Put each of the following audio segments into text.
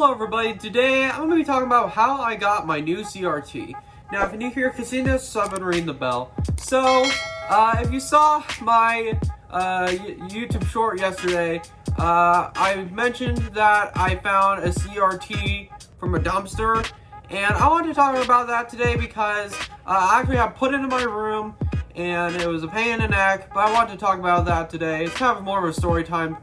Hello everybody, today I'm going to be talking about how I got my new CRT. Now if you're new here, casinos, I've been ringing the bell. So, if you saw my YouTube short yesterday, I mentioned that I found a CRT from a dumpster. And I wanted to talk about that today because actually I put it in my room and it was a pain in the neck, but I wanted to talk about that today. It's kind of more of a story time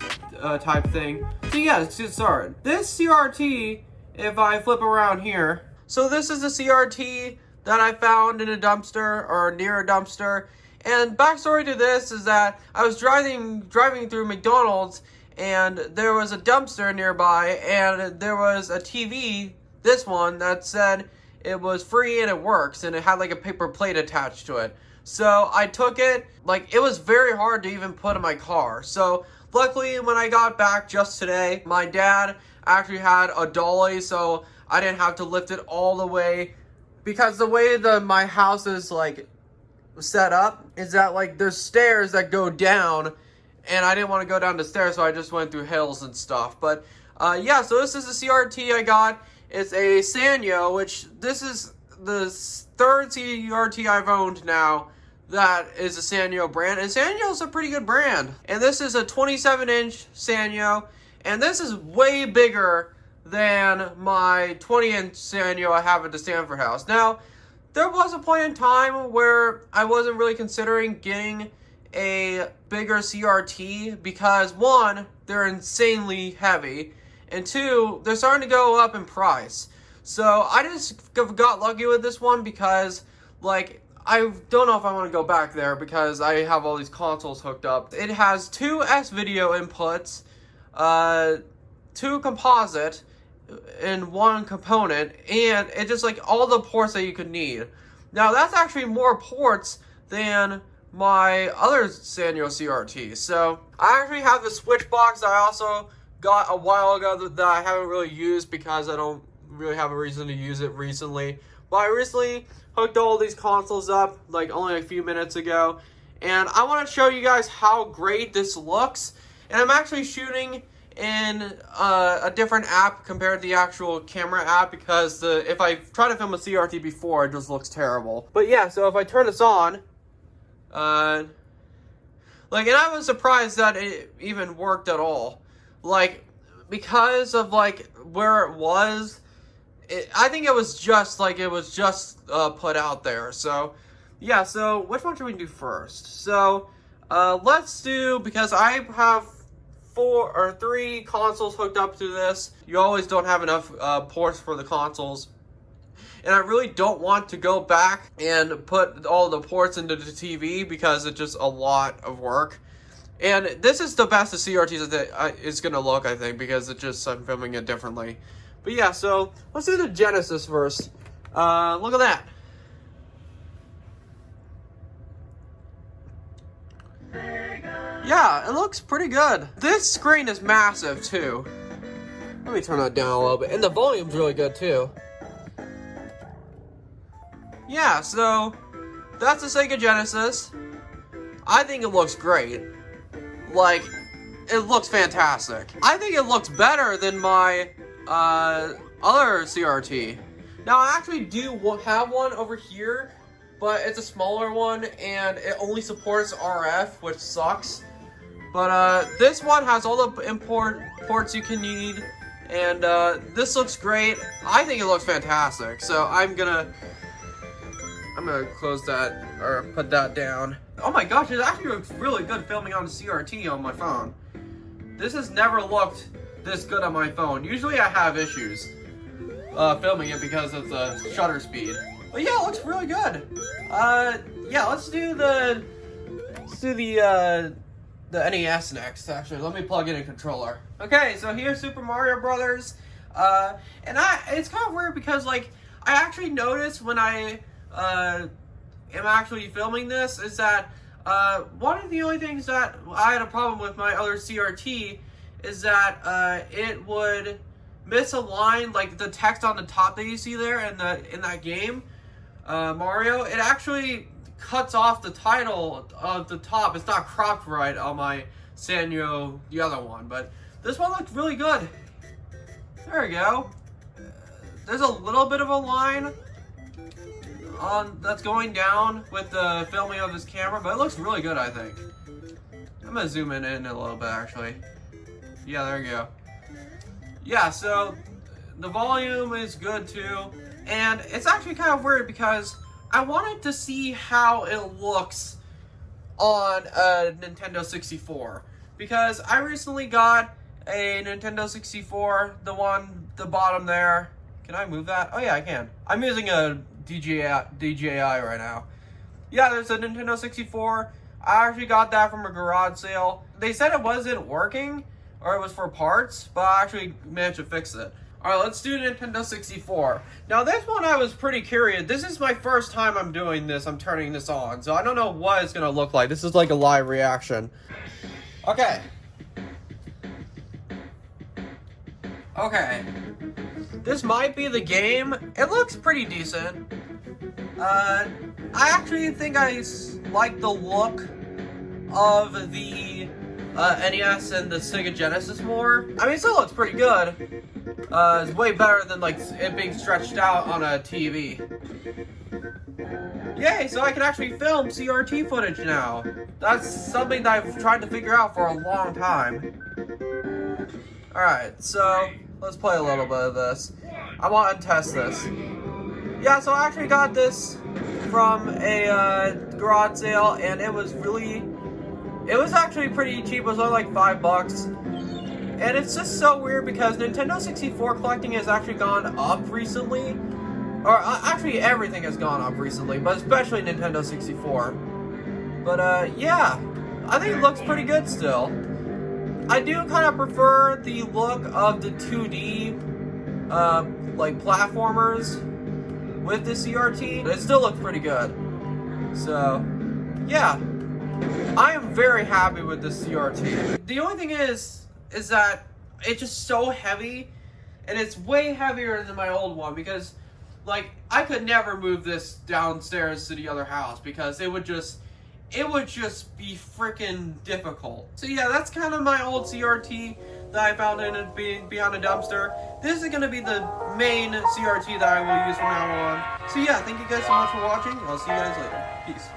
type thing. So yeah, let's get started. This CRT, if I flip around here, so this is a CRT that I found in a dumpster or near a dumpster. And backstory to this is that I was driving through McDonald's and there was a dumpster nearby and there was a TV, this one, that said it was free and it works and it had like a paper plate attached to it. So I took it, like it was very hard to even put in my car. So luckily when I got back just today, my dad actually had a dolly so I didn't have to lift it all the way. Because the way my house is like set up is that like there's stairs that go down and I didn't want to go down the stairs, so I just went through hills and stuff. But yeah, so this is the CRT I got. It's a Sanyo, which this is the third CRT I've owned now that is a Sanyo brand, and Sanyo is a pretty good brand. And this is a 27-inch Sanyo, and this is way bigger than my 20-inch Sanyo I have at the Stanford house. Now, there was a point in time where I wasn't really considering getting a bigger CRT because one, they're insanely heavy, and two, they're starting to go up in price. So I just got lucky with this one because, like, I don't know if I want to go back there because I have all these consoles hooked up. It has two S-video inputs, two composite, in one component, and it's just like all the ports that you could need. Now that's actually more ports than my other Sanyo CRT. So I actually have the switch box that I also got a while ago that I haven't really used because I don't really have a reason to use it recently. But I recently hooked all these consoles up like only a few minutes ago, and I want to show you guys how great this looks. And I'm actually shooting in a different app compared to the actual camera app because if I try to film a CRT before, it just looks terrible. But yeah, so if I turn this on, and I was surprised that it even worked at all. Like, because of like where it was, I think it was just put out there. So yeah, so which one should we do first? So let's do, because I have 4 or 3 consoles hooked up to this. You always don't have enough ports for the consoles. And I really don't want to go back and put all the ports into the TV because it's just a lot of work. And this is the best the CRT that is going to look, I think, because I'm filming it differently. But yeah, so let's do the Genesis first. Look at that. Yeah, it looks pretty good. This screen is massive too. Let me turn that down a little bit. And the volume's really good too. Yeah, so that's the Sega Genesis. I think it looks great. Like, it looks fantastic. I think it looks better than my other CRT. Now, I actually do have one over here, but it's a smaller one, and it only supports RF, which sucks. But this one has all the import ports you can need, and this looks great. I think it looks fantastic. So I'm gonna close that or put that down. Oh my gosh, it actually looks really good filming on the CRT on my phone. This has never looked this good on my phone. Usually I have issues filming it because of the shutter speed. But yeah, it looks really good. Yeah, let's do the NES next. Actually, let me plug in a controller. Okay, so here's Super Mario Brothers. And it's kind of weird because like I actually noticed when I am actually filming this is that one of the only things that I had a problem with my other CRT is that it would misalign like the text on the top that you see there in that game, Mario. It actually cuts off the title of the top. It's not cropped right on my Sanyo, the other one, but this one looked really good. There we go. There's a little bit of a line that's going down with the filming of this camera, but it looks really good, I think. I'm gonna zoom in a little bit, actually. Yeah, there you go. Yeah, so the volume is good too, and it's actually kind of weird because I wanted to see how it looks on a Nintendo 64, because I recently got a Nintendo 64, the bottom there. Can I move that? Oh yeah, I can. I'm using a DJI right now. Yeah, there's a Nintendo 64. I actually got that from a garage sale. They said it wasn't working, or it was for parts, but I actually managed to fix it. Alright, let's do Nintendo 64. Now this one I was pretty curious. This is my first time I'm doing this. I'm turning this on, so I don't know what it's gonna look like. This is like a live reaction. Okay. Okay. This might be the game. It looks pretty decent. I actually think I like the look of the NES and the Sega Genesis more. I mean, it still looks pretty good. It's way better than like it being stretched out on a TV. Yay, so I can actually film CRT footage now. That's something that I've tried to figure out for a long time. Alright, so let's play a little bit of this. I want to test this. Yeah, so I actually got this from a garage sale, and it was actually pretty cheap. It was only like $5. And it's just so weird because Nintendo 64 collecting has actually gone up recently. Or actually everything has gone up recently, but especially Nintendo 64. But yeah, I think it looks pretty good still. I do kind of prefer the look of the 2D like platformers with the CRT. It still looks pretty good. So yeah, I am very happy with this CRT. The only thing is that it's just so heavy, and it's way heavier than my old one because, like, I could never move this downstairs to the other house because it would just be freaking difficult. So yeah, that's kind of my old CRT that I found in it behind a dumpster. This is gonna be the main CRT that I will use from now on. So yeah, thank you guys so much for watching. I'll see you guys later. Peace.